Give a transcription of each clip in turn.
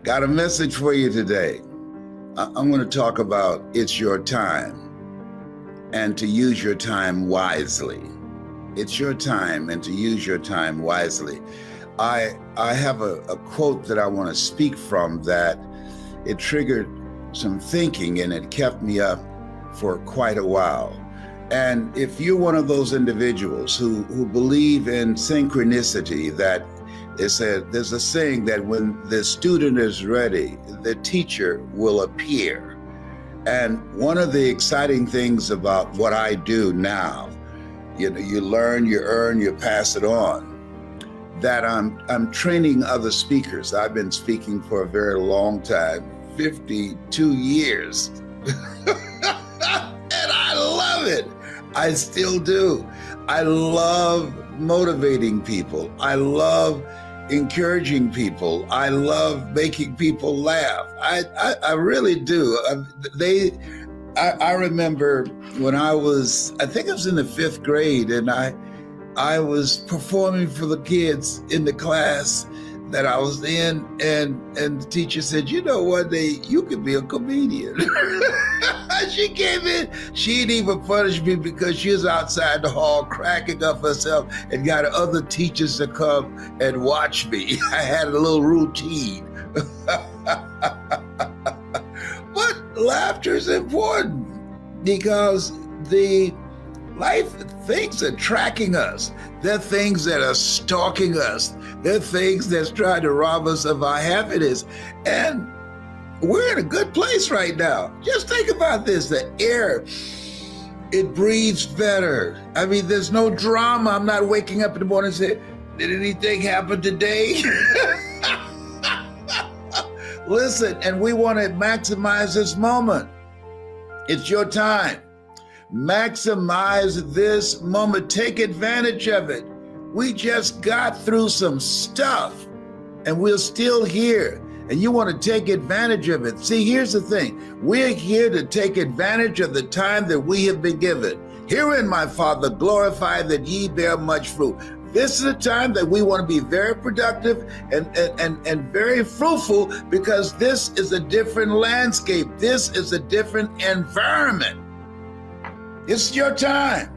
Got a message for you today. I'm going to talk about it's your time and to use your time wisely. It's your time and to use your time wisely. I have a quote that I want to speak from that it triggered some thinking and it kept me up for quite a while. And if you're one of those individuals who believe in synchronicity, that there's a saying that when the student is ready, the teacher will appear. And one of the exciting things about what I do now, you learn, you earn, you pass it on, that I'm training other speakers. I've been speaking for a very long time, 52 years. And I love it. I still do. I love motivating people. I love encouraging people. I love making people laugh. I really do. I remember when I think I was in the 5th grade, and I was performing for the kids in the class that I was in, and the teacher said, you know, one day you could be a comedian. She came in, she didn't even punish me because she was outside the hall cracking up herself and got other teachers to come and watch me. I had a little routine. But laughter is important because the life things are tracking us. They're things that are stalking us. They're things that's trying to rob us of our happiness. And we're in a good place right now. Just think about this. The air, it breathes better. I mean, there's no drama. I'm not waking up in the morning and saying, did anything happen today? Listen, and we want to maximize this moment. It's your time. Maximize this moment. Take advantage of it. We just got through some stuff and we're still here, and you want to take advantage of it. See, here's the thing. We're here to take advantage of the time that we have been given. Herein, my Father, glorify that ye bear much fruit. This is a time that we want to be very productive and very fruitful, because this is a different landscape. This is a different environment. This is your time.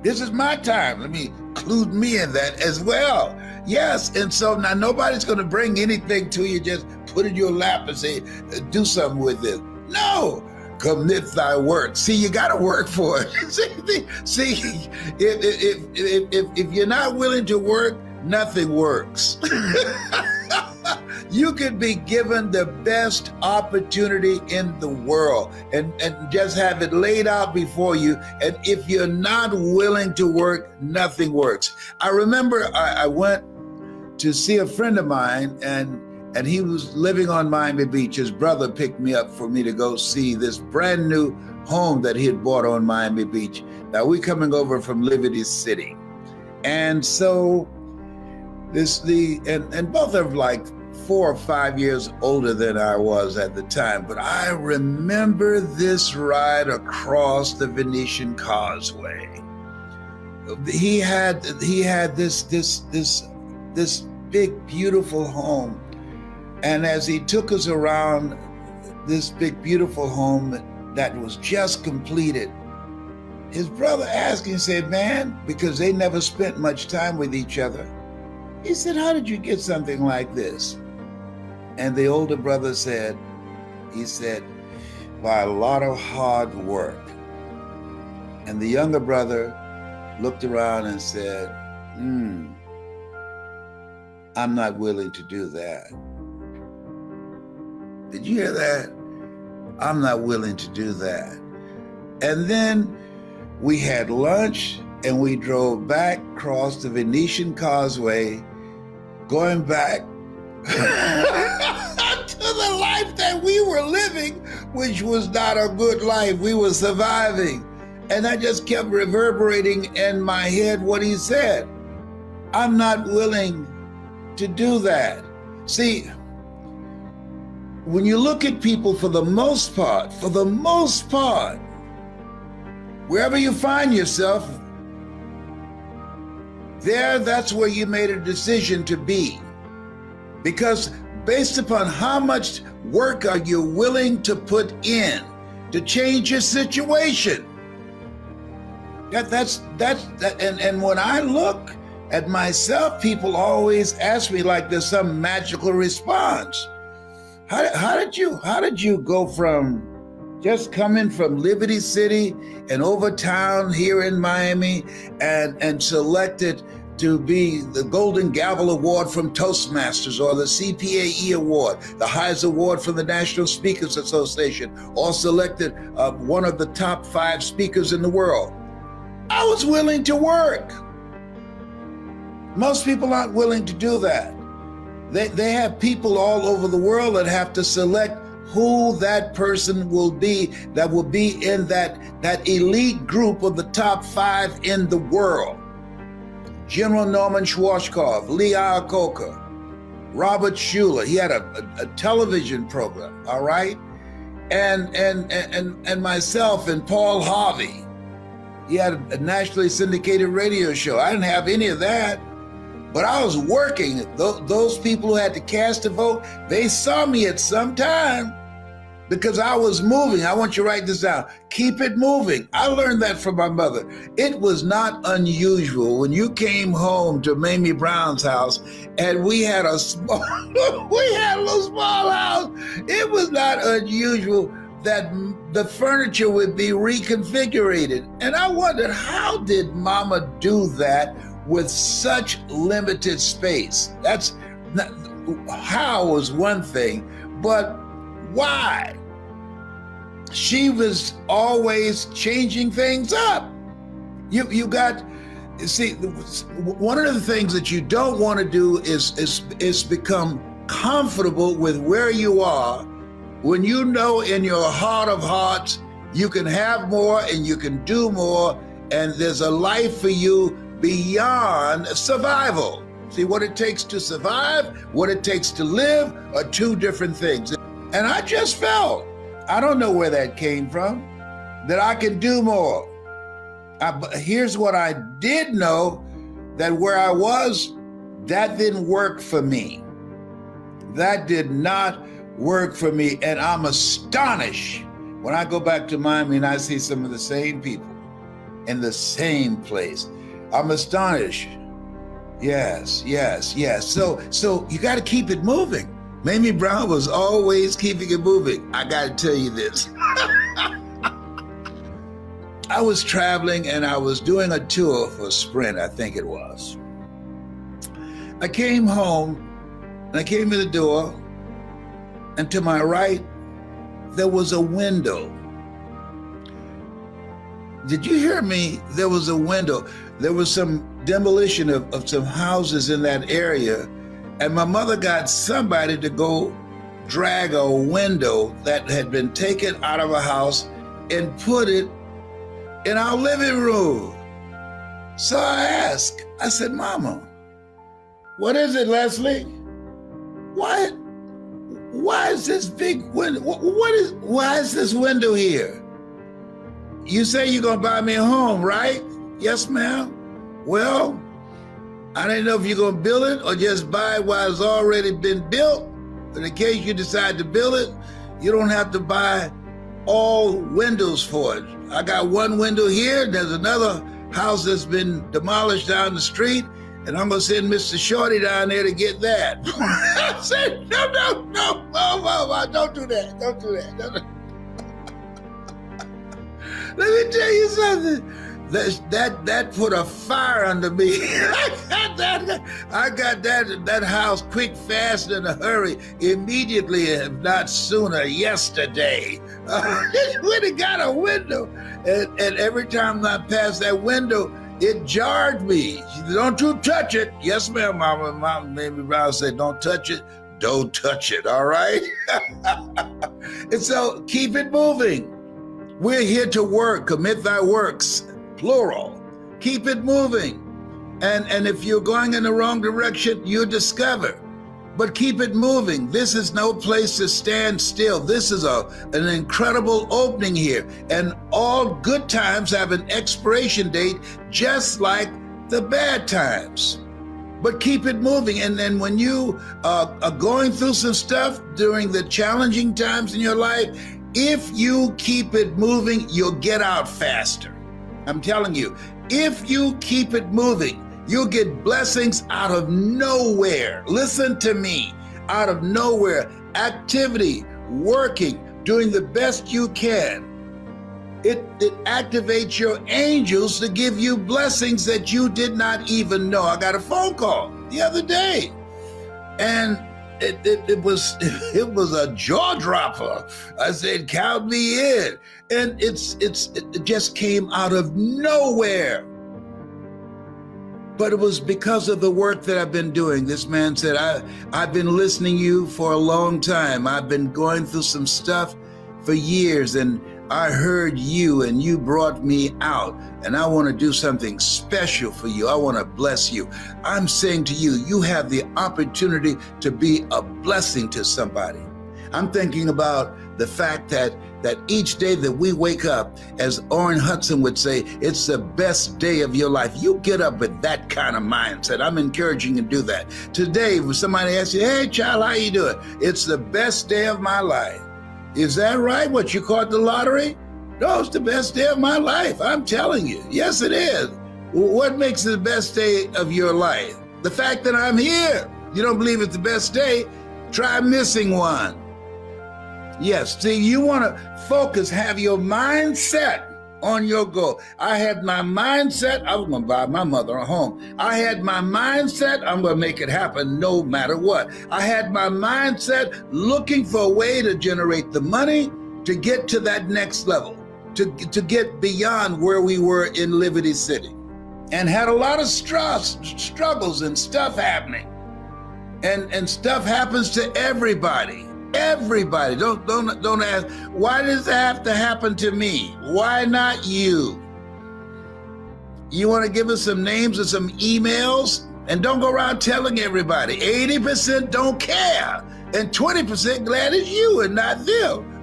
This is my time. Let me include me in that as well. Yes, and so now nobody's going to bring anything to you, just put it in your lap and say, do something with it. No, commit thy work. See, you got to work for it. See, if you're not willing to work, nothing works. You could be given the best opportunity in the world and just have it laid out before you. And if you're not willing to work, nothing works. I remember I went to see a friend of mine, and he was living on Miami Beach. His brother picked me up for me to go see this brand new home that he had bought on Miami Beach. Now, we're coming over from Liberty City. And so and both are like 4 or 5 years older than I was at the time. But I remember this ride across the Venetian Causeway. He had this big, beautiful home. And as he took us around this big, beautiful home that was just completed, his brother asked him, said, man, because they never spent much time with each other, he said, how did you get something like this? And the older brother said, by a lot of hard work. And the younger brother looked around and said, I'm not willing to do that. Did you hear that? I'm not willing to do that. And then we had lunch and we drove back across the Venetian Causeway, going back to the life that we were living, which was not a good life. We were surviving. And I just kept reverberating in my head what he said. I'm not willing to do that. See, when you look at people, for the most part, wherever you find yourself, that's where you made a decision to be. Because based upon how much work are you willing to put in to change your situation. And when I look at myself, people always ask me like there's some magical response. How did you go from just coming from Liberty City and over town here in Miami and selected to be the Golden Gavel Award from Toastmasters or the CPAE Award, the highest award from the National Speakers Association, or selected one of the top 5 speakers in the world? I was willing to work. Most people aren't willing to do that. They have people all over the world that have to select who that person will be, that will be in that elite group of the top 5 in the world. General Norman Schwarzkopf, Lee Iacocca, Robert Schuller. He had a television program, all right? And myself and Paul Harvey. He had a nationally syndicated radio show. I didn't have any of that. But I was working. Those people who had to cast a vote, they saw me at some time because I was moving. I want you to write this down. Keep it moving. I learned that from my mother. It was not unusual when you came home to Mamie Brown's house and we had a little small house. It was not unusual that the furniture would be reconfigured. And I wondered, how did Mama do that with such limited space? That's not, how was one thing, but why? She was always changing things up. You see, one of the things that you don't want to do is become comfortable with where you are when you know in your heart of hearts you can have more and you can do more, and there's a life for you beyond survival. See, what it takes to survive, what it takes to live are 2 different things. And I just felt, I don't know where that came from, that I can do more. Here's what I did know, that where I was, that didn't work for me. That did not work for me. And I'm astonished when I go back to Miami and I see some of the same people in the same place. I'm astonished. Yes. So you got to keep it moving. Mamie Brown was always keeping it moving. I got to tell you this. I was traveling and I was doing a tour for Sprint, I think it was. I came home and I came in the door, and to my right, there was a window. Did you hear me? There was a window. There was some demolition of some houses in that area, and my mother got somebody to go drag a window that had been taken out of a house and put it in our living room. So I asked, I said, Mama, what is it, Leslie? Why is this big window? Why is this window here? You say you're gonna buy me a home, right? Yes, ma'am. Well, I didn't know if you're gonna build it or just buy it while it's already been built. In the case you decide to build it, you don't have to buy all windows for it. I got one window here, there's another house that's been demolished down the street, and I'm gonna send Mr. Shorty down there to get that. I said, no, don't do that, don't do that. Let me tell you something. That put a fire under me. I got that house quick, fast, in a hurry, immediately, if not sooner, yesterday. When it got a window, and every time I passed that window, it jarred me. She said, don't you touch it. Yes, ma'am, Mama. Mama Mamie Brown said, don't touch it. Don't touch it, all right? And so keep it moving. We're here to work, commit thy works, plural. Keep it moving. And if you're going in the wrong direction, you discover. But keep it moving. This is no place to stand still. This is an incredible opening here. And all good times have an expiration date, just like the bad times. but keep it moving. And then when you are going through some stuff during the challenging times in your life, if you keep it moving, you'll get out faster. I'm telling you, if you keep it moving, you'll get blessings out of nowhere. Listen to me, out of nowhere. Activity, working, doing the best you can. It activates your angels to give you blessings that you did not even know. I got a phone call the other day, and it was a jaw dropper. I said, "Count me in," and it just came out of nowhere. But it was because of the work that I've been doing. This man said, I've been listening to you for a long time. I've been going through some stuff for years, and I heard you and you brought me out, and I want to do something special for you. I want to bless you. I'm saying to you, you have the opportunity to be a blessing to somebody. I'm thinking about the fact that each day that we wake up, as Orrin Hudson would say, it's the best day of your life. You get up with that kind of mindset. I'm encouraging you to do that. Today, when somebody asks you, "Hey, child, how you doing?" It's the best day of my life. Is that right? What, you caught the lottery? No, it's the best day of my life. I'm telling you. Yes, it is. What makes it the best day of your life? The fact that I'm here. You don't believe it's the best day? Try missing one. Yes, see, you want to focus, have your mindset on your goal. I had my mindset, I was going to buy my mother a home. I had my mindset, I'm going to make it happen no matter what. I had my mindset looking for a way to generate the money to get to that next level, to get beyond where we were in Liberty City. And had a lot of struggles and stuff happening. And stuff happens to everybody. Everybody. Don't ask, why does it have to happen to me? Why not you? You want to give us some names and some emails? And don't go around telling everybody. 80% don't care, and 20% glad it's you and not them.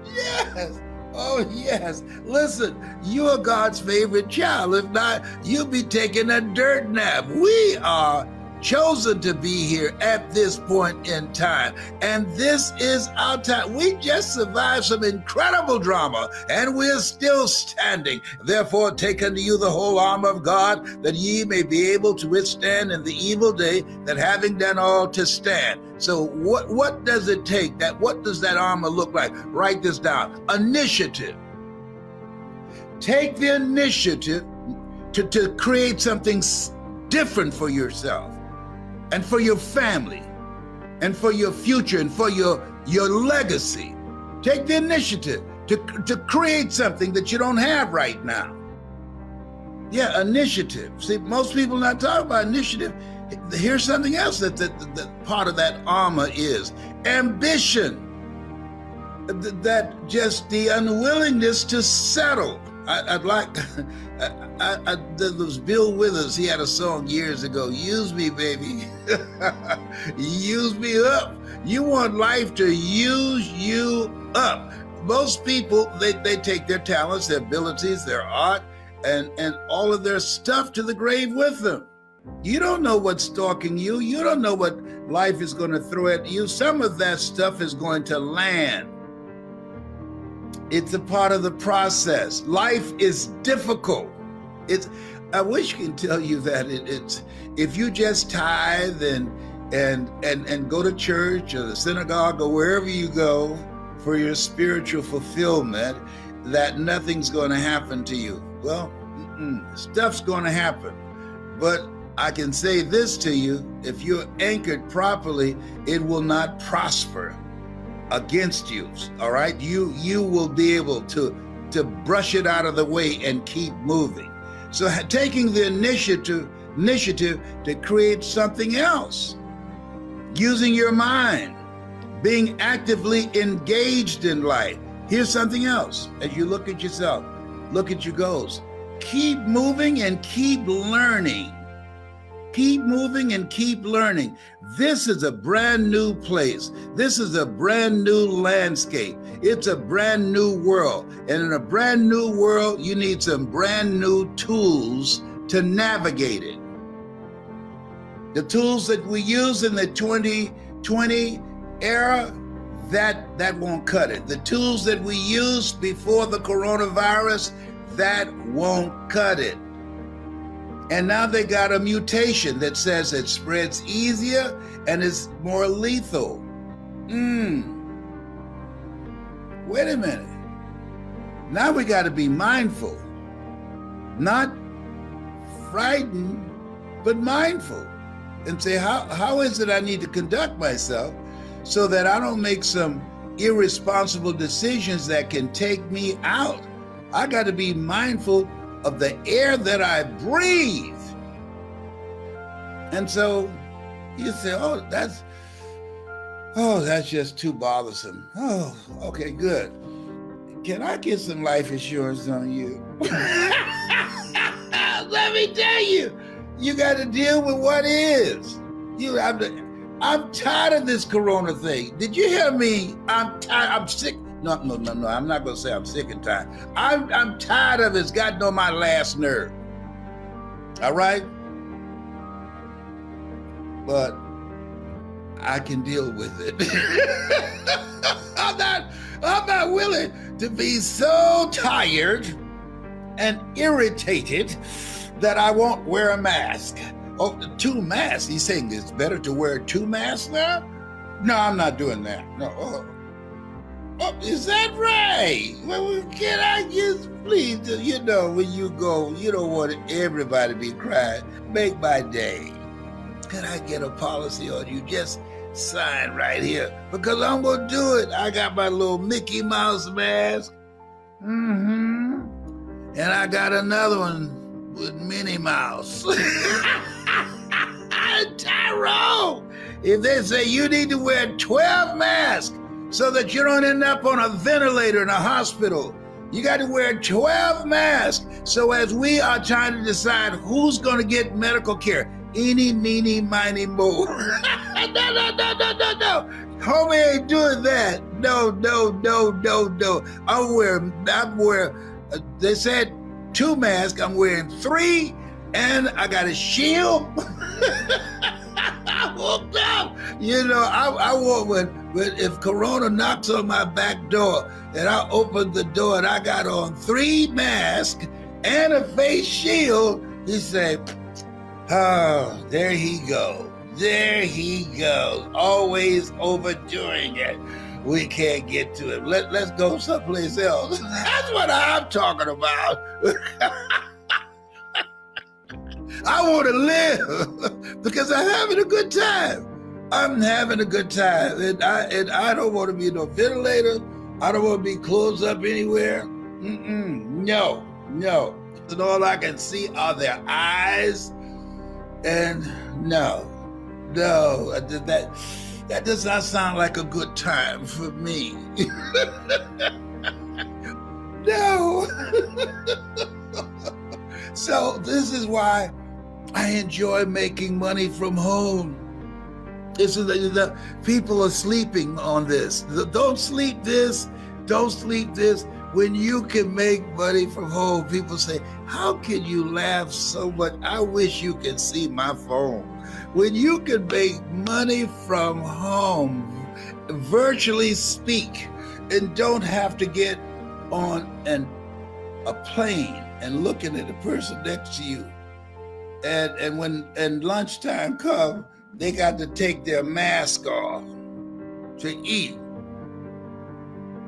Yes. Oh, yes. Listen, you are God's favorite child. If not, you'll be taking a dirt nap. We are chosen to be here at this point in time. And this is our time. We just survived some incredible drama, and we're still standing. Therefore, take unto you the whole armor of God, that ye may be able to withstand in the evil day, that having done all to stand. So what does it take? What does that armor look like? Write this down. Initiative. Take the initiative to create something different for yourself and for your family and for your future and for your legacy. Take the initiative to create something that you don't have right now. Yeah, initiative. See, most people not talking about initiative. Here's something else that part of that armor is. Ambition. That just the unwillingness to settle. I'd like, there was Bill Withers, he had a song years ago, "Use me, baby." Use me up. You want life to use you up. Most people, they take their talents, their abilities, their art, and all of their stuff to the grave with them. You don't know what's stalking you. You don't know what life is going to throw at you. Some of that stuff is going to land. It's a part of the process. Life is difficult. I wish I could tell you that it's if you just tithe and go to church or the synagogue or wherever you go for your spiritual fulfillment, that nothing's going to happen to you. Well, stuff's going to happen. But I can say this to you, if you're anchored properly, it will not prosper against you, all right? You will be able to brush it out of the way and keep moving. So taking the initiative to create something else, using your mind, being actively engaged in life. Here's something else. As you look at yourself, look at your goals. Keep moving and keep learning. keep moving and keep learning. This is a brand new place. This is a brand new landscape. It's a brand new world. And in a brand new world, you need some brand new tools to navigate it. The tools that we use in the 2020 era, that won't cut it. The tools that we used before the coronavirus, that won't cut it. And now they got a mutation that says it spreads easier and is more lethal. Wait a minute. Now we got to be mindful. Not frightened, but mindful. And say, how is it I need to conduct myself so that I don't make some irresponsible decisions that can take me out? I got to be mindful of the air that I breathe. And so you say, oh, that's just too bothersome. Oh, okay, good. Can I get some life insurance on you? Let me tell you, you got to deal with what is. I'm tired of this corona thing. Did you hear me? I'm tired. I'm sick. No. I'm not going to say I'm sick and tired. I'm tired of it. It's gotten on my last nerve. All right? But I can deal with it. I'm not willing to be so tired and irritated that I won't wear a mask. Oh, 2 masks? He's saying it's better to wear 2 masks now? No, I'm not doing that. No. Oh, is that right? Well, can I just please, when you go, you don't want everybody to be crying. Make my day. Can I get a policy on you? Just sign right here because I'm going to do it. I got my little Mickey Mouse mask. And I got another one with Minnie Mouse. Tyrone, if they say you need to wear 12 masks so that you don't end up on a ventilator in a hospital, you got to wear 12 masks. So as we are trying to decide who's going to get medical care, eeny, meeny, miny, mo. No. Homie ain't doing that. No. I'm wearing, they said 2 masks. I'm wearing 3, and I got a shield. I woke up. I want when if Corona knocks on my back door and I open the door and I got on 3 masks and a face shield, he say, oh, there he goes. There he goes. Always overdoing it. We can't get to it. Let's go someplace else. That's what I'm talking about. I want to live because I'm having a good time. I'm having a good time. And I don't want to be no ventilator. I don't want to be closed up anywhere. No. And all I can see are their eyes. And no, that does not sound like a good time for me. No. So this is why I enjoy making money from home. This is the people are sleeping on this. Don't sleep this. When you can make money from home, people say, how can you laugh so much? I wish you could see my phone. When you can make money from home, virtually speak, and don't have to get on a plane and looking at the person next to you. And when lunchtime comes, they got to take their mask off to eat.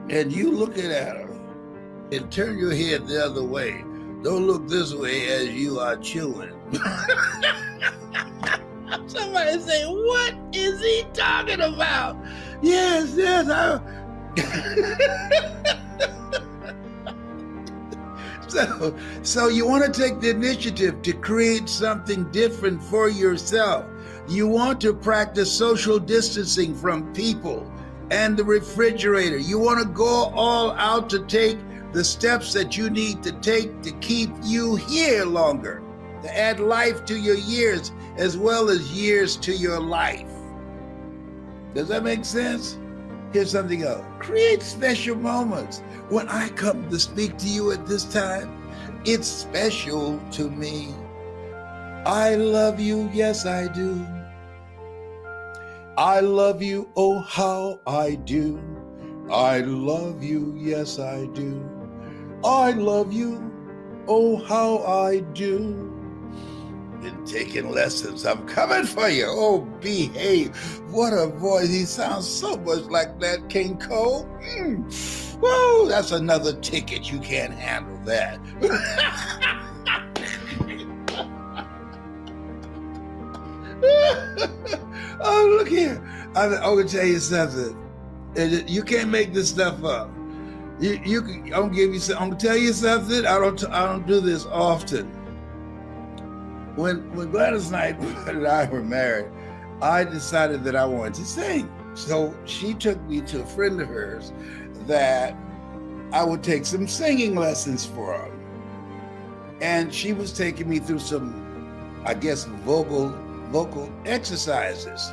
And you looking at them and turn your head the other way. Don't look this way as you are chewing. Somebody say, what is he talking about? Yes. So you want to take the initiative to create something different for yourself. You want to practice social distancing from people and the refrigerator. You want to go all out to take the steps that you need to take to keep you here longer, to add life to your years as well as years to your life. Does that make sense? Here's something else. Create special moments. When I come to speak to you at this time, it's special to me. I love you, yes I do. I love you, oh how I do. I love you, yes I do. I love you, oh how I do. Been taking lessons, I'm coming for you. Oh, behave. What a voice. He sounds so much like that King Cole. Whoa, that's another ticket. You can't handle that. Oh, look here. I'm going to tell you something. You can't make this stuff up. I'm going to give you. I'm going to tell you something. I don't do this often. When Gladys Knight and I were married, I decided that I wanted to sing. So she took me to a friend of hers that I would take some singing lessons for. And she was taking me through some, I guess, vocal exercises.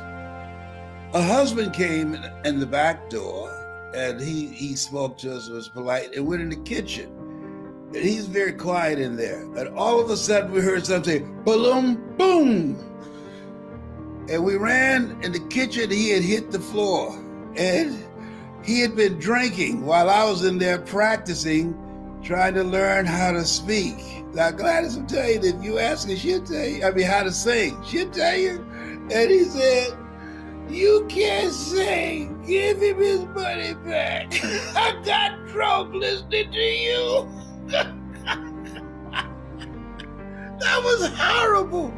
A husband came in the back door and he spoke to us, was polite, and went in the kitchen. And he's very quiet in there. And all of a sudden we heard something, boom, boom. And we ran in the kitchen, he had hit the floor. And he had been drinking while I was in there practicing, trying to learn how to speak. Now Gladys will tell you that if you ask her, she'll tell you, how to sing. She'll tell you. And he said, "You can't sing, give him his money back. I got drunk listening to you." That was horrible.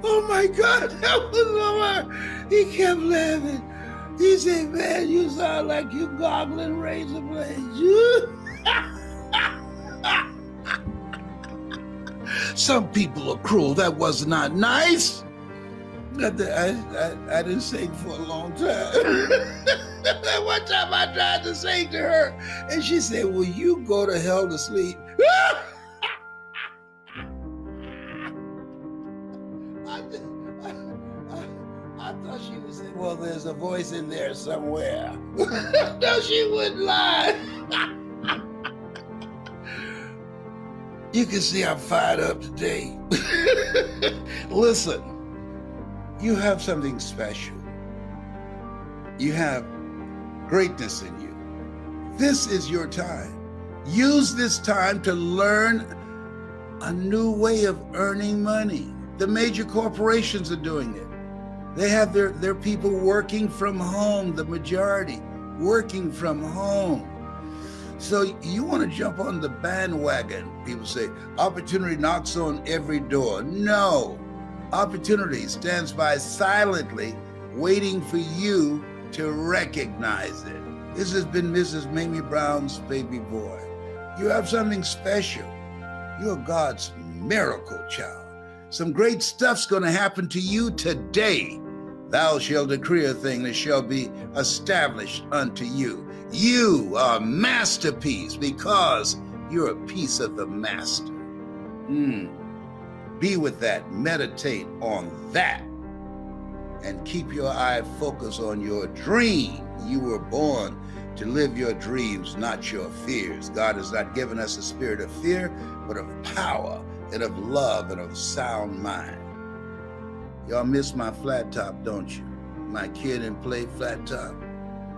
Oh my God, that was horrible. He kept laughing. He said, "Man, you sound like you goggling razor blades." Some people are cruel. That was not nice. I didn't sing for a long time. One time I tried to sing to her, and she said, "Will you go to hell to sleep?" I thought she would say, "Well, there's a voice in there somewhere." No, she wouldn't lie. You can see I'm fired up today. Listen, you have something special. You have greatness in you. This is your time. Use this time to learn a new way of earning money. The major corporations are doing it. They have their people working from home, the majority working from home. So you want to jump on the bandwagon. People say, opportunity knocks on every door. No, opportunity stands by silently, waiting for you to recognize it. This has been Mrs. Mamie Brown's baby boy. You have something special. You're God's miracle child. Some great stuff's going to happen to you today. Thou shalt decree a thing that shall be established unto you. You are a masterpiece because you're a piece of the master. Be with that, meditate on that, and keep your eye focused on your dream. You were born to live your dreams, not your fears. God has not given us a spirit of fear, but of power and of love and of sound mind. Y'all miss my flat top, don't you? My kid and play flat top.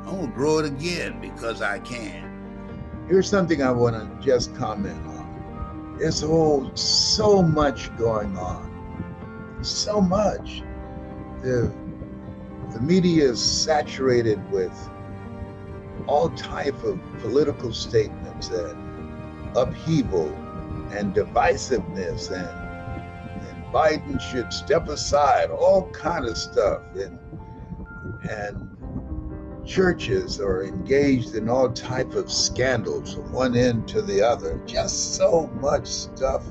I'm gonna grow it again because I can. Here's something I wanna just comment on. There's so much going on. So much. The media is saturated with all type of political statements and upheaval and divisiveness and Biden should step aside, all kind of stuff. And churches are engaged in all type of scandals from one end to the other. Just so much stuff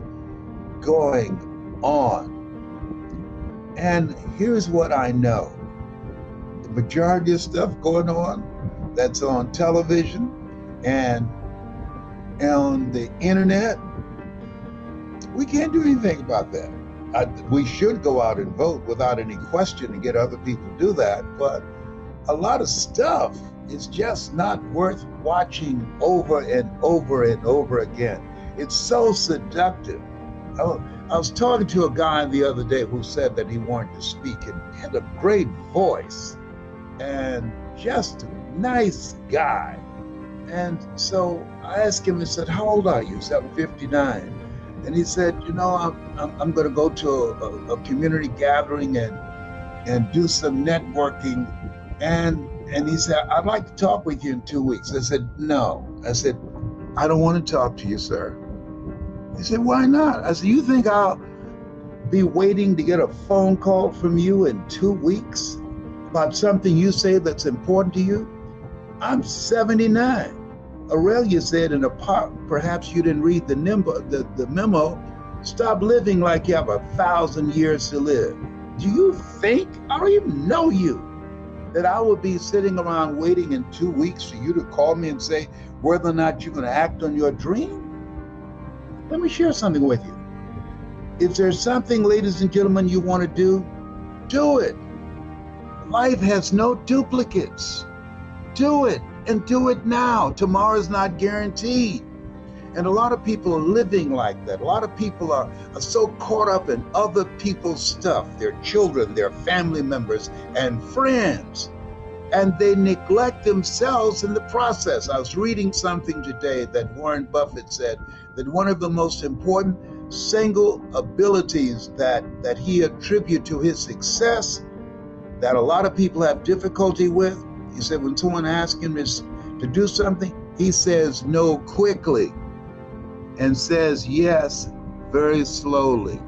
going on. And here's what I know. The majority of stuff going on that's on television and on the internet, we can't do anything about that. We should go out and vote without any question and get other people to do that. But a lot of stuff is just not worth watching over and over and over again. It's so seductive. I was talking to a guy the other day who said that he wanted to speak and had a great voice and just a nice guy. And so I asked him, I said, how old are you? He said, I'm 59. And he said, I'm going to go to a community gathering and do some networking. And he said, I'd like to talk with you in 2 weeks. I said, no. I said, I don't want to talk to you, sir. He said, why not? I said, you think I'll be waiting to get a phone call from you in 2 weeks about something you say that's important to you? I'm 79. Aurelia said in a part, perhaps you didn't read the memo, stop living like you have 1,000 years to live. Do you think, I don't even know you, that I would be sitting around waiting in 2 weeks for you to call me and say whether or not you're going to act on your dream? Let me share something with you. If there's something, ladies and gentlemen, you want to do it. Life has no duplicates. Do it, and do it now. Tomorrow's not guaranteed. And a lot of people are living like that. A lot of people are so caught up in other people's stuff, their children, their family members, and friends. And they neglect themselves in the process. I was reading something today that Warren Buffett said that one of the most important single abilities that he attributed to his success that a lot of people have difficulty with, he said when someone asks him to do something, he says no quickly and says yes very slowly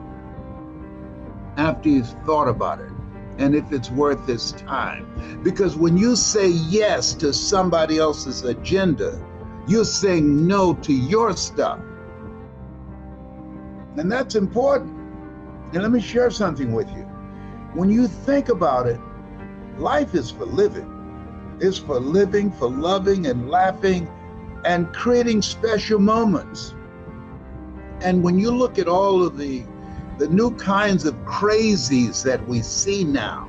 after he's thought about it and if it's worth his time. Because when you say yes to somebody else's agenda, you're saying no to your stuff. And that's important. And let me share something with you. When you think about it, life is for living. It's for living, for loving and laughing and creating special moments. And when you look at all of the new kinds of crazies that we see now,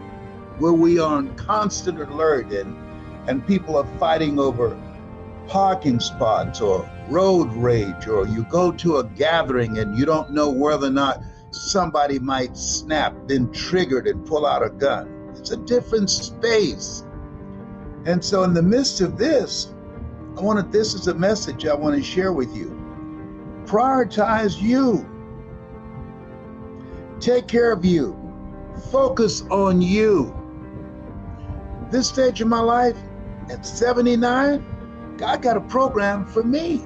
where we are on constant alert and people are fighting over parking spots or road rage, or you go to a gathering and you don't know whether or not somebody might snap, been triggered and pull out a gun. It's a different space. And so in the midst of this, this is a message I want to share with you. Prioritize you. Take care of you. Focus on you. This stage of my life, at 79, God got a program for me.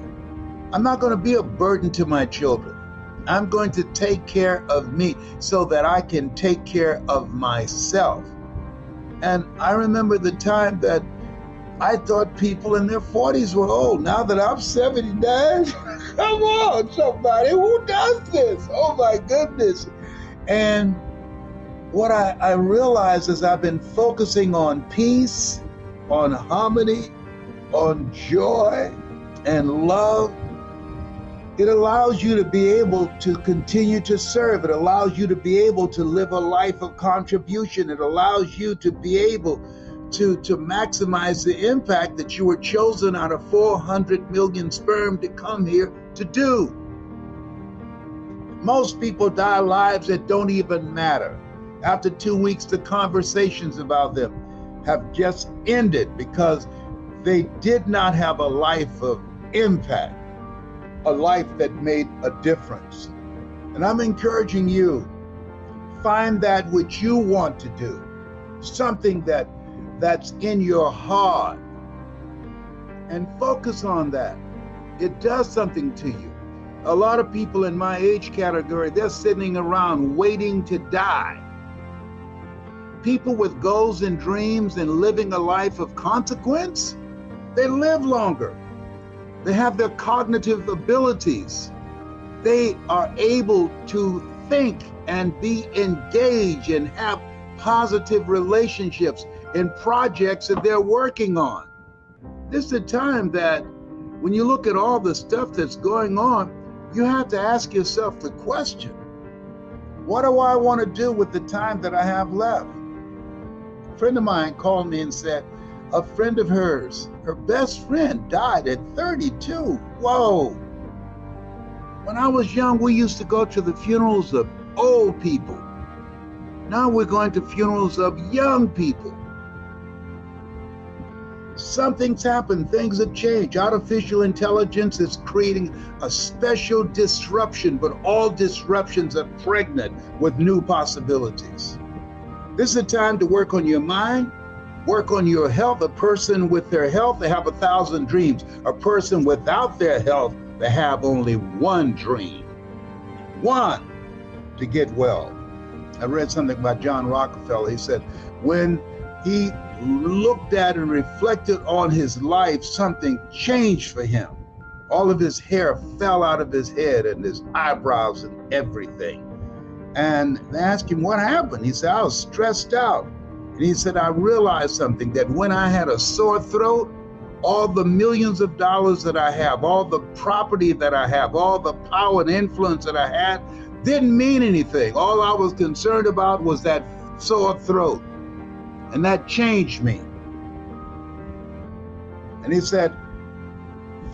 I'm not going to be a burden to my children. I'm going to take care of me so that I can take care of myself. And I remember the time that I thought people in their 40s were old. Now that I'm 79, come on, somebody, who does this? Oh my goodness. And what I realized is I've been focusing on peace, on harmony, on joy and love. It allows you to be able to continue to serve. It allows you to be able to live a life of contribution. It allows you to be able to maximize the impact that you were chosen out of 400 million sperm to come here to do. Most people die lives that don't even matter. After 2 weeks, the conversations about them have just ended because they did not have a life of impact, a life that made a difference. And I'm encouraging you, find that which you want to do, something that's in your heart, and focus on that. It does something to you. A lot of people in my age category, they're sitting around waiting to die. People with goals and dreams and living a life of consequence, they live longer. They have their cognitive abilities. They are able to think and be engaged and have positive relationships in projects that they're working on. This is a time that when you look at all the stuff that's going on, you have to ask yourself the question, What do I want to do with the time that I have left? A friend of mine called me and said, a friend of hers, her best friend, died at 32. Whoa. When I was young, we used to go to the funerals of old people. Now we're going to funerals of young people. Something's happened, things have changed. Artificial intelligence is creating a special disruption, but all disruptions are pregnant with new possibilities. This is a time to work on your mind, work on your health. A person with their health, they have 1,000 dreams. A person without their health, they have only one dream. One, to get well. I read something about John Rockefeller. He said, when he looked at and reflected on his life, something changed for him. All of his hair fell out of his head and his eyebrows and everything. And they asked him what happened. He said, I was stressed out. And he said, I realized something, that when I had a sore throat, all the millions of dollars that I have, all the property that I have, all the power and influence that I had didn't mean anything. All I was concerned about was that sore throat. And that changed me. And he said,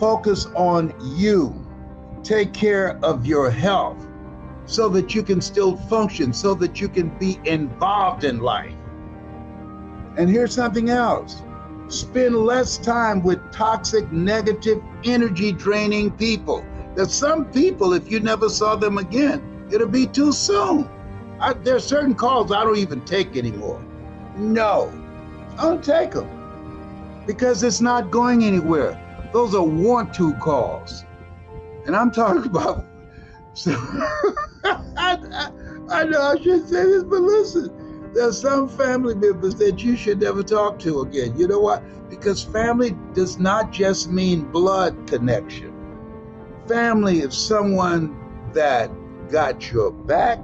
focus on you. Take care of your health so that you can still function, so that you can be involved in life. And here's something else. Spend less time with toxic, negative, energy draining people. There's some people, if you never saw them again, it'll be too soon. There are certain calls I don't even take anymore. No, I don't take them because it's not going anywhere. Those are want to calls. And I'm talking about, so I know I should say this, but listen, there's some family members that you should never talk to again. You know what? Because family does not just mean blood connection. Family is someone that got your back.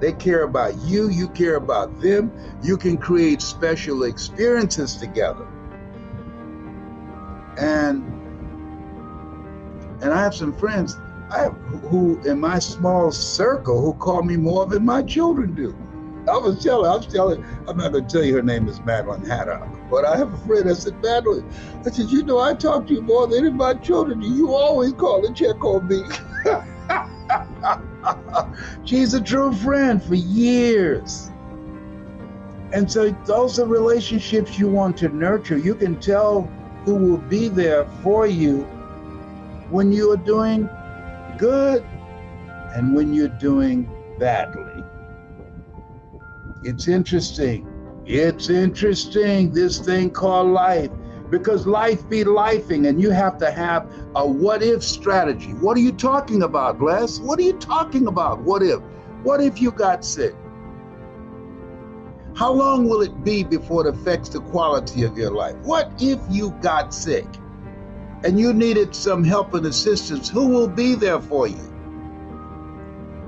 They care about you, you care about them. You can create special experiences together. And I have some friends who in my small circle who call me more than my children do. I was telling, I'm not going to tell you her name is Madeline Haddock, but I have a friend that said, Madeline, I said, you know, I talk to you more than any of my children. You always call and check on me. She's a true friend for years. And so those are relationships you want to nurture. You can tell who will be there for you when you are doing good and when you're doing badly. It's interesting. It's interesting, this thing called life, because life be lifing, and you have to have a what if strategy. What are you talking about, Les? What are you talking about? What if? What if you got sick? How long will it be before it affects the quality of your life? What if you got sick and you needed some help and assistance? Who will be there for you?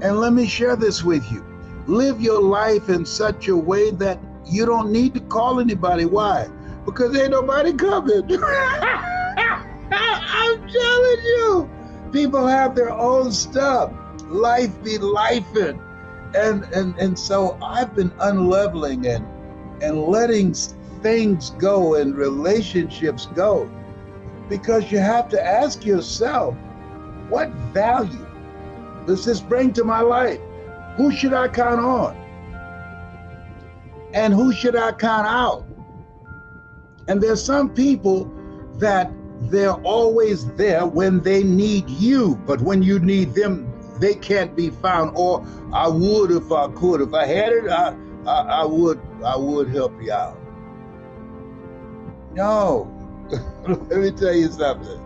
And let me share this with you. Live your life in such a way that you don't need to call anybody. Why? Because ain't nobody coming. I'm telling you, people have their own stuff. Life be lifing. And so I've been unleveling and letting things go and relationships go, because you have to ask yourself, what value does this bring to my life? Who should I count on? And who should I count out? And there's some people that they're always there when they need you, but when you need them, they can't be found. Or I would if I could. If I had it, I would help you out. No. Let me tell you something.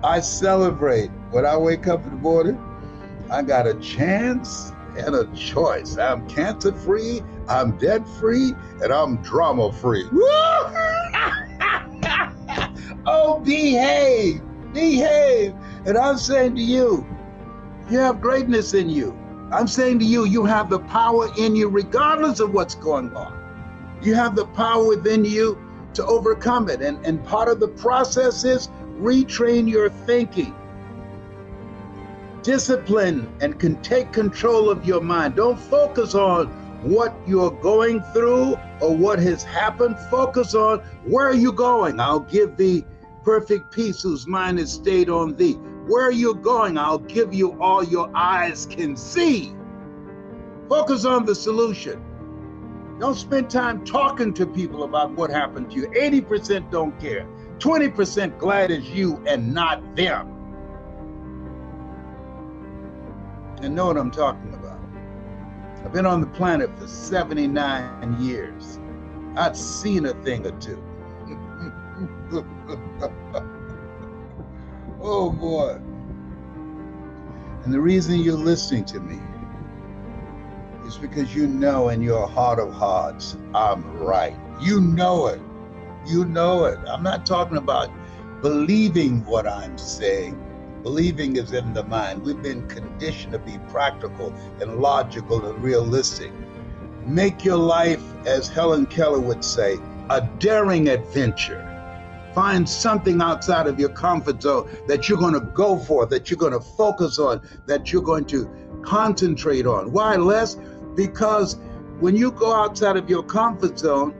I celebrate when I wake up in the morning. I got a chance and a choice. I'm cancer free, I'm debt free, and I'm drama free. Oh, behave. And I'm saying to you, you have greatness in you. I'm saying to you, you have the power in you regardless of what's going on. You have the power within you to overcome it. And part of the process is retrain your thinking. discipline and can take control of your mind. Don't focus on what you're going through or what has happened. Focus on where are you going. I'll give thee perfect peace whose mind is stayed on thee. Where are you going? I'll give you all your eyes can see. Focus on the solution. Don't spend time talking to people about what happened to you. 80% don't care. 20% glad it's you and not them. And know what I'm talking about. I've been on the planet for 79 years. I've seen a thing or two. Oh boy. And the reason you're listening to me is because you know in your heart of hearts, I'm right. You know it. You know it. I'm not talking about believing what I'm saying. Believing is in the mind. We've been conditioned to be practical and logical and realistic. Make your life, as Helen Keller would say, a daring adventure. Find something outside of your comfort zone that you're going to go for, that you're going to focus on, that you're going to concentrate on. Why, Les? Because when you go outside of your comfort zone,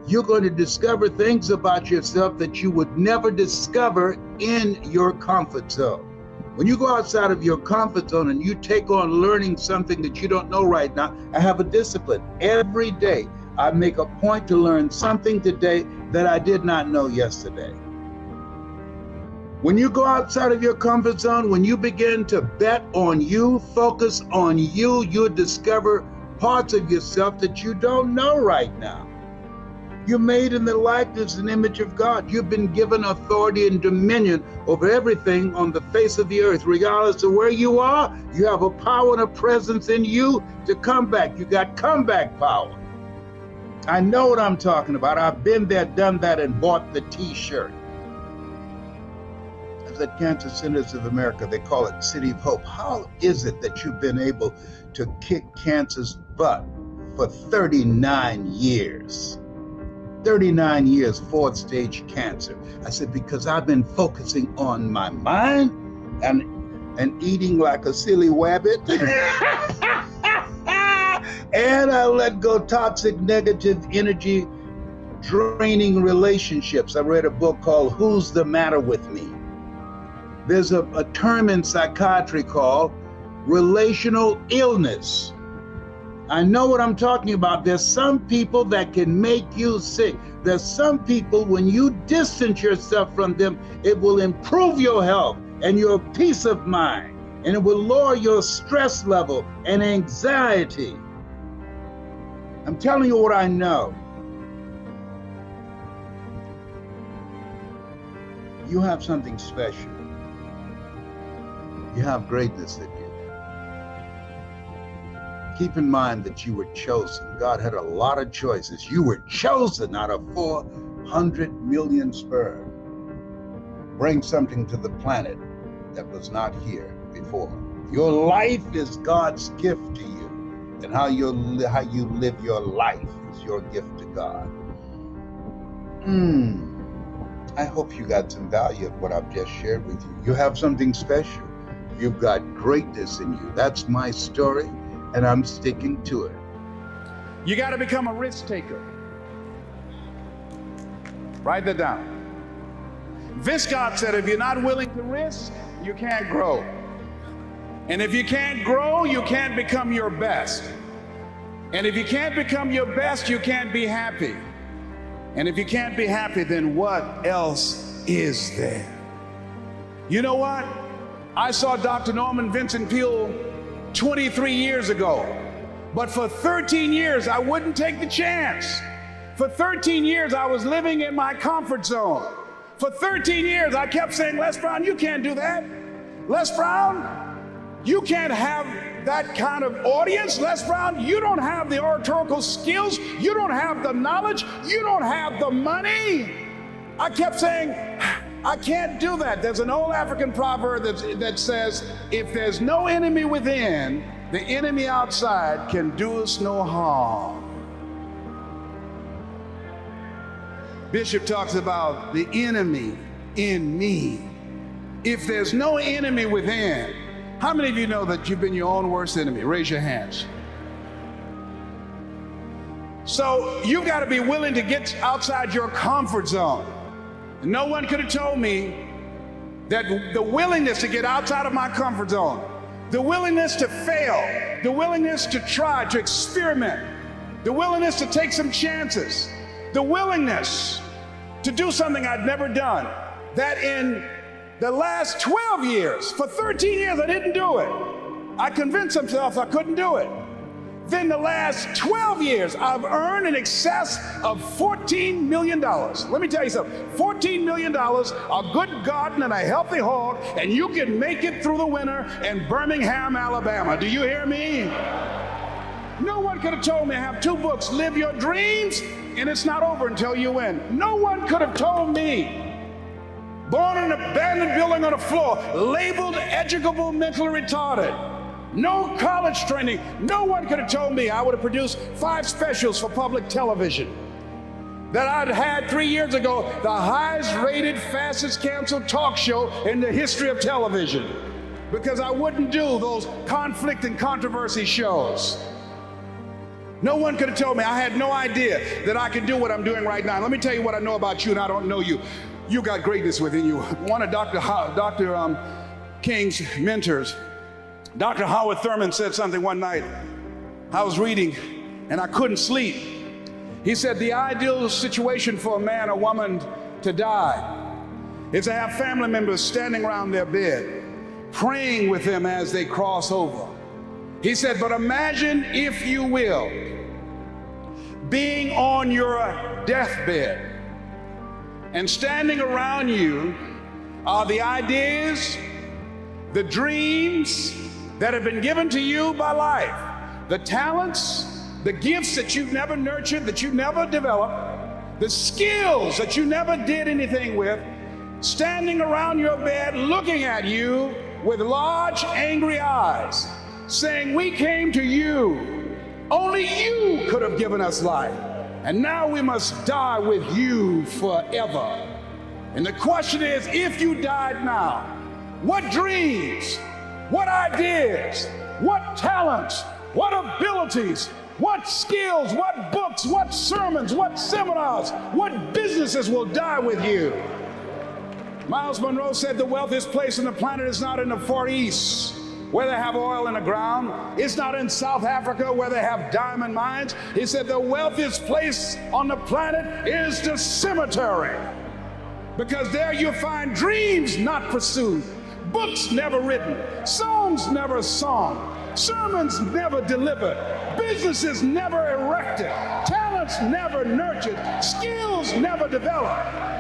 you're going to discover things about yourself that you would never discover in your comfort zone. When you go outside of your comfort zone and you take on learning something that you don't know right now, I have a discipline. Every day, I make a point to learn something today that I did not know yesterday. When you go outside of your comfort zone, when you begin to bet on you, focus on you, you'll discover parts of yourself that you don't know right now. You're made in the likeness and image of God. You've been given authority and dominion over everything on the face of the earth. Regardless of where you are, you have a power and a presence in you to come back. You got comeback power. I know what I'm talking about. I've been there, done that, and bought the t-shirt. I was at Cancer Centers of America. They call it City of Hope. How is it that you've been able to kick cancer's butt for 39 years? 39 years, 4th stage cancer. I said, because I've been focusing on my mind and eating like a silly wabbit. And I let go toxic, negative energy, draining relationships. I read a book called Who's the Matter with Me? There's a term in psychiatry called relational illness. I know what I'm talking about. There's some people that can make you sick. There's some people, when you distance yourself from them, it will improve your health and your peace of mind, and it will lower your stress level and anxiety. I'm telling you what I know. You have something special. You have greatness in you. Keep in mind that you were chosen. God had a lot of choices. You were chosen out of 400 million sperm. Bring something to the planet that was not here before. Your life is God's gift to you, and how you live your life is your gift to God. I hope you got some value of what I've just shared with you. You have something special. You've got greatness in you. That's my story, and I'm sticking to it. You got to become a risk taker. Write that down. Viscott said, if you're not willing to risk, you can't grow. And if you can't grow, you can't become your best. And if you can't become your best, you can't be happy. And if you can't be happy, then what else is there? You know what? I saw Dr. Norman Vincent Peale 23 years ago. But for 13 years, I wouldn't take the chance. For 13 years, I was living in my comfort zone. For 13 years, I kept saying, Les Brown, you can't do that. Les Brown, you can't have that kind of audience. Les Brown, you don't have the oratorical skills. You don't have the knowledge. You don't have the money. I kept saying, I can't do that. There's an old African proverb that says, if there's no enemy within, the enemy outside can do us no harm. Bishop talks about the enemy in me. If there's no enemy within, How many of you know that you've been your own worst enemy? Raise your hands. So you've got to be willing to get outside your comfort zone. No one could have told me that the willingness to get outside of my comfort zone, the willingness to fail, the willingness to try, to experiment, the willingness to take some chances, the willingness to do something I'd never done, that in the last 12 years, for 13 years, I didn't do it. I convinced myself I couldn't do it. Then the last 12 years, I've earned in excess of $14 million. Let me tell you something, $14 million, a good garden and a healthy hog, and you can make it through the winter in Birmingham, Alabama. Do you hear me? No one could have told me I have 2 books, Live Your Dreams, and it's not over until you win. No one could have told me, born in an abandoned building on the floor, labeled educable mentally retarded, no college training. No one could have told me I would have produced 5 specials for public television. That I'd had 3 years ago the highest rated, fastest canceled talk show in the history of television. Because I wouldn't do those conflict and controversy shows. No one could have told me. I had no idea that I could do what I'm doing right now. Let me tell you what I know about you, and I don't know you. You got greatness within you. One of Dr. King's mentors, Dr. Howard Thurman, said something one night. I was reading and I couldn't sleep. He said the ideal situation for a man or woman to die is to have family members standing around their bed, praying with them as they cross over. He said, but imagine, if you will, being on your deathbed and standing around you are the ideas, the dreams that have been given to you by life, the talents, the gifts that you've never nurtured, that you never developed, the skills that you never did anything with, standing around your bed looking at you with large, angry eyes, saying, we came to you. Only you could have given us life. And now we must die with you forever. And the question is, if you died now, what dreams, what ideas, what talents, what abilities, what skills, what books, what sermons, what seminars, what businesses will die with you? Miles Monroe said the wealthiest place on the planet is not in the Far East, where they have oil in the ground. It's not in South Africa, where they have diamond mines. He said the wealthiest place on the planet is the cemetery, because there you find dreams not pursued, books never written, songs never sung, sermons never delivered, businesses never erected, talents never nurtured, skills never developed.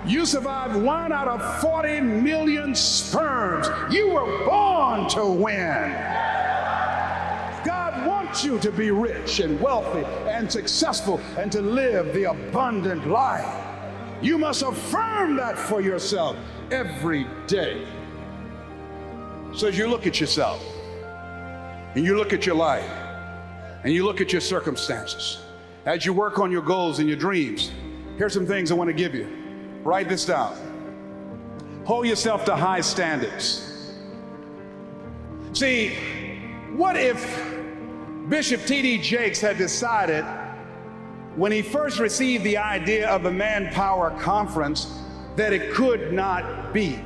You survived 1 out of 40 million sperms. You were born to win. God wants you to be rich and wealthy and successful and to live the abundant life. You must affirm that for yourself every day. So as you look at yourself and you look at your life and you look at your circumstances, as you work on your goals and your dreams, here's some things I want to give you. Write this down. Hold yourself to high standards. See, what if Bishop T.D. Jakes had decided, when he first received the idea of the Manpower Conference, that it could not be?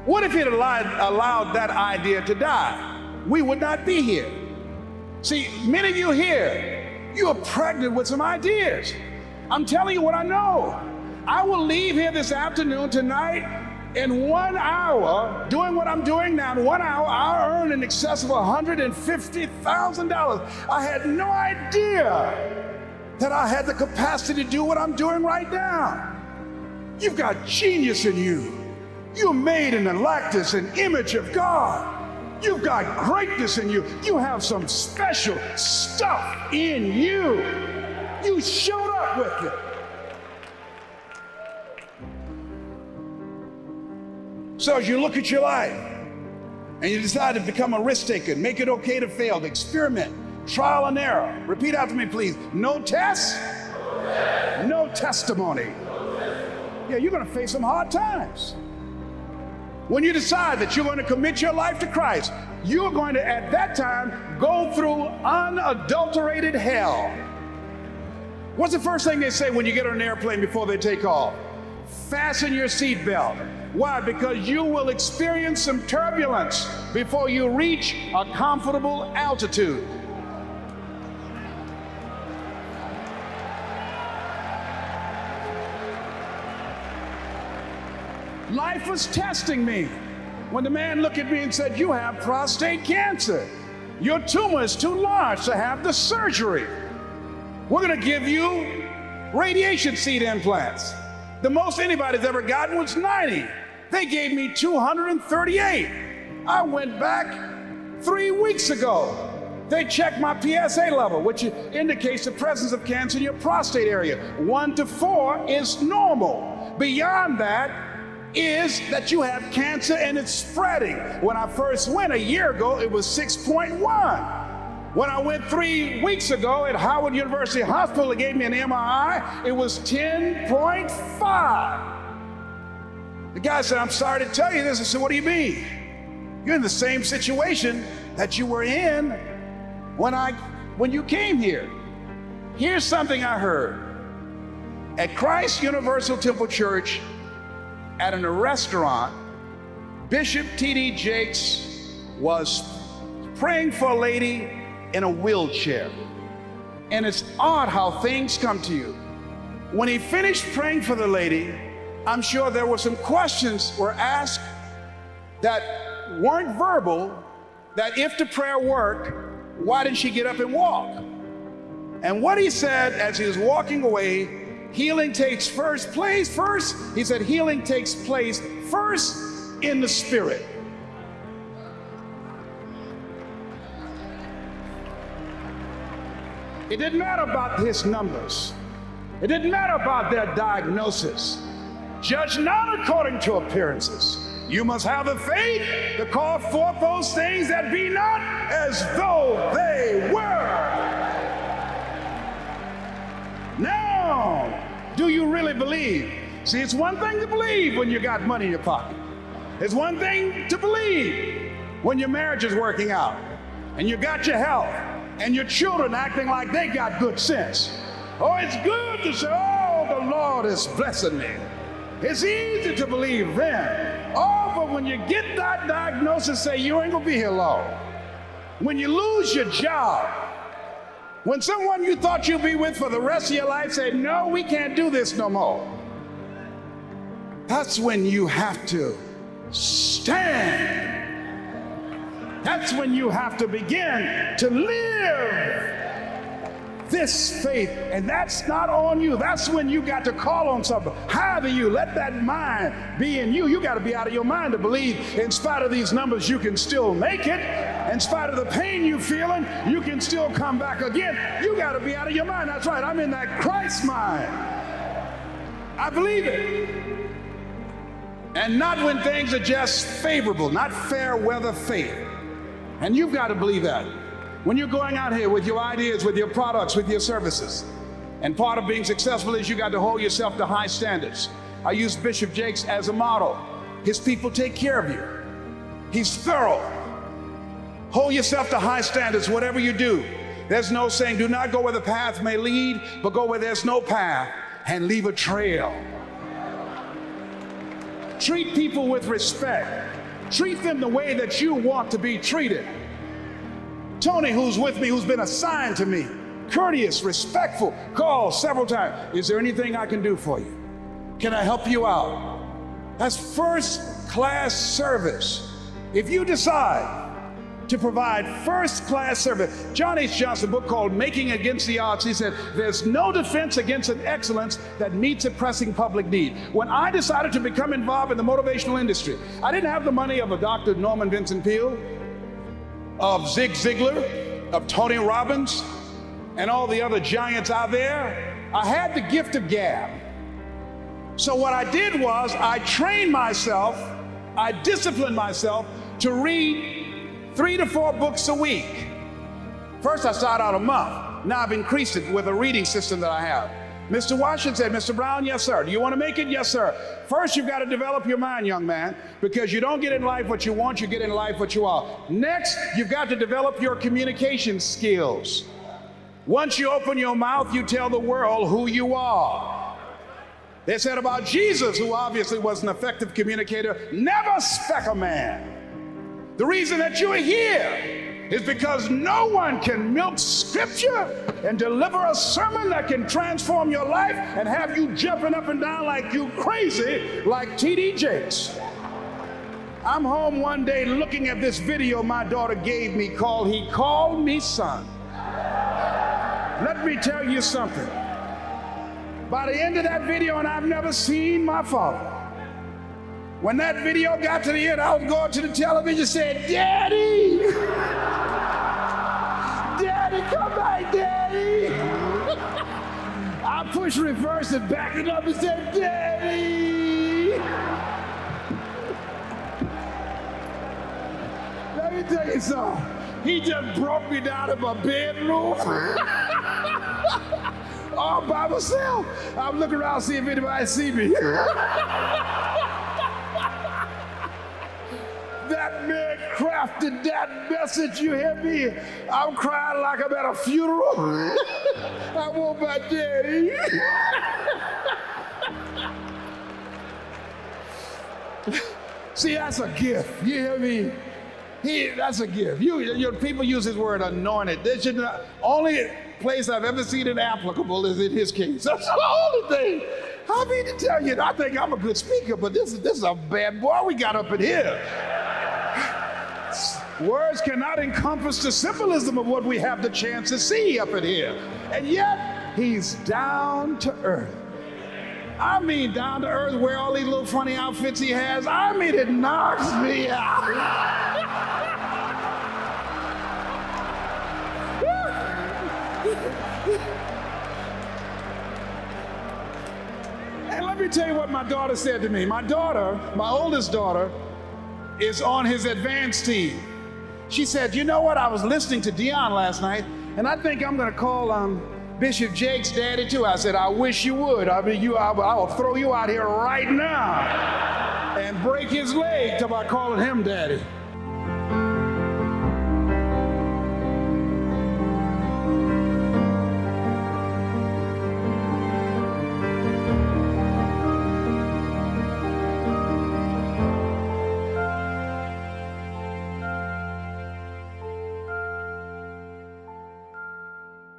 What if he had allowed that idea to die? We would not be here. See, many of you here, you are pregnant with some ideas. I'm telling you what I know. I will leave here this afternoon, tonight, in 1 hour, doing what I'm doing now. In 1 hour, I'll earn in excess of $150,000. I had no idea that I had the capacity to do what I'm doing right now. You've got genius in you. You're made in the likeness and image of God. You've got greatness in you. You have some special stuff in you. You showed up with it. So as you look at your life and you decide to become a risk taker, make it okay to fail, to experiment, trial and error. Repeat after me, please. No test, no testimony. Yeah, you're going to face some hard times. When you decide that you're going to commit your life to Christ, you're going to, at that time, go through unadulterated hell. What's the first thing they say when you get on an airplane before they take off? Fasten your seatbelt. Why? Because you will experience some turbulence before you reach a comfortable altitude. Life was testing me when the man looked at me and said, "You have prostate cancer. Your tumor is too large to have the surgery. We're going to give you radiation seed implants." The most anybody's ever gotten was 90. They gave me 238. I went back 3 weeks ago. They checked my PSA level, which indicates the presence of cancer in your prostate area. 1 to 4 is normal. Beyond that is that you have cancer and it's spreading. When I first went a year ago, it was 6.1. When I went 3 weeks ago at Howard University Hospital, they gave me an MRI, it was 10.5. The guy said, "I'm sorry to tell you this." I said, "What do you mean?" "You're in the same situation that you were in when you came here." Here's something I heard. At Christ Universal Temple Church, at a restaurant, Bishop T.D. Jakes was praying for a lady in a wheelchair. And it's odd how things come to you. When he finished praying for the lady, I'm sure there were some questions were asked that weren't verbal, that if the prayer worked, why didn't she get up and walk? And what he said as he was walking away, healing takes first, he said healing takes place first in the spirit. It didn't matter about his numbers. It didn't matter about their diagnosis. Judge not according to appearances. You must have the faith to call forth those things that be not as though they were. Now, do you really believe? See, it's one thing to believe when you got money in your pocket. It's one thing to believe when your marriage is working out and you got your health and your children acting like they got good sense. Oh, it's good to say, "Oh, the Lord is blessing me." It's easy to believe then. Oh, but when you get that diagnosis, say you ain't gonna be here long. When you lose your job, when someone you thought you'd be with for the rest of your life say, "No, we can't do this no more," that's when you have to stand. That's when you have to begin to live this faith. And that's not on you. That's when you got to call on something. How do you let that mind be in you? You got to be out of your mind to believe in spite of these numbers you can still make it. In spite of the pain you're feeling, you can still come back again. You got to be out of your mind. That's right. I'm in that Christ mind. I believe it. And not when things are just favorable, not fair weather faith. And you've got to believe that. When you're going out here with your ideas, with your products, with your services, and part of being successful is you got to hold yourself to high standards. I use Bishop Jakes as a model. His people take care of you. He's thorough. Hold yourself to high standards, whatever you do. There's no saying, do not go where the path may lead, but go where there's no path and leave a trail. Treat people with respect. Treat them the way that you want to be treated. Tony, who's with me, who's been assigned to me, courteous, respectful, called several times. Is there anything I can do for you? Can I help you out? That's first-class service. If you decide to provide first-class service, John H. Johnson, a book called Making Against the Odds, he said, there's no defense against an excellence that meets a pressing public need. When I decided to become involved in the motivational industry, I didn't have the money of a Dr. Norman Vincent Peale, of Zig Ziglar, of Tony Robbins, and all the other giants out there. I had the gift of gab. So what I did was I trained myself, I disciplined myself to read 3 to 4 books a week. First I started out a month. Now I've increased it with a reading system that I have. Mr. Washington said, Mr. Brown, yes, sir. Do you want to make it? Yes, sir. First, you've got to develop your mind, young man, because you don't get in life what you want, you get in life what you are. Next, you've got to develop your communication skills. Once you open your mouth, you tell the world who you are. They said about Jesus, who obviously was an effective communicator, never spec a man. The reason that you're here is because no one can milk scripture and deliver a sermon that can transform your life and have you jumping up and down like you crazy, like T.D. Jakes. I'm home one day looking at this video my daughter gave me called He Called Me Son. Let me tell you something. By the end of that video, and I've never seen my father, when that video got to the end, I was going to the television and said, Daddy! Daddy, come back, Daddy! I pushed reverse and backed it up and said, Daddy! Let me tell you something. He just broke me down in my bedroom. All by myself. I'm looking around to see if anybody see me. That man crafted that message, you hear me? I'm crying like I'm at a funeral. I want my daddy. See, that's a gift. You hear me? That's a gift. People use his word anointed. They should not, only place I've ever seen it applicable is in his case. That's the only thing. I mean to tell you, I think I'm a good speaker, but this is a bad boy we got up in here. Words cannot encompass the symbolism of what we have the chance to see up in here. And yet, he's down to earth. I mean down to earth, wear all these little funny outfits he has. I mean, it knocks me out. And let me tell you what my daughter said to me. My daughter, my oldest daughter, is on his advanced team. She said, you know what? I was listening to Dion last night, and I think I'm going to call Bishop Jake's daddy too. I said, I wish you would. I mean, I will throw you out here right now and break his leg till I calling him daddy.